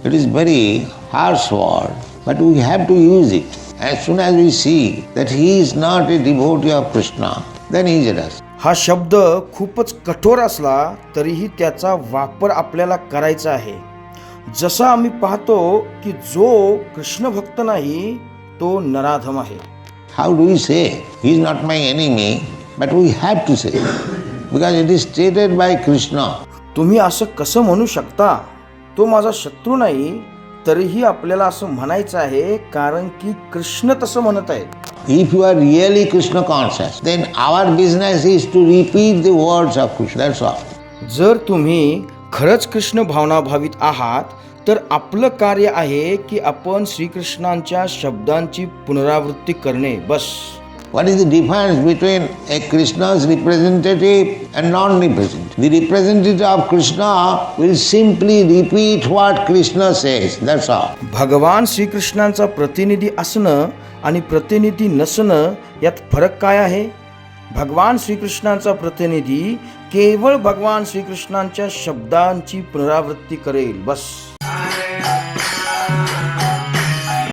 It is very harsh word, but we have to use it. As soon as we see that he is not a devotee of Krishna, then he is us. हा शब्द खूपच कठोर असला तरीही त्याचा वापर आपल्याला करायचा आहे. जसं आम्ही पाहतो की जो कृष्ण भक्त नाही तो नराधम आहे. How do we say? He is not my enemy, but we have to say, because it is stated by Krishna. तुम्ही असं कसं म्हणू शकता? तो माझा शत्रू नाही, तरीही आपल्याला असं म्हणायचं आहे कारण की कृष्ण तसं म्हणत आहेत. If you are really Krishna conscious, then our business is to repeat the words of Krishna. That's all. जर तुम्ही खरंच कृष्ण भावनाभावित आहात तर आपलं कार्य आहे की आपण श्रीकृष्णांच्या शब्दांची पुनरावृत्ती करणे, बस. What is the difference between a Krishna's representative and non-representative? The representative of Krishna will simply repeat what Krishna says. That's all. भगवान श्रीकृष्णांचा प्रतिनिधी असणं आणि प्रतिनिधी नसणं यात फरक काय आहे? भगवान श्रीकृष्णांचा प्रतिनिधी केवळ भगवान श्रीकृष्णांच्या शब्दांची पुनरावृत्ती करेल, बस.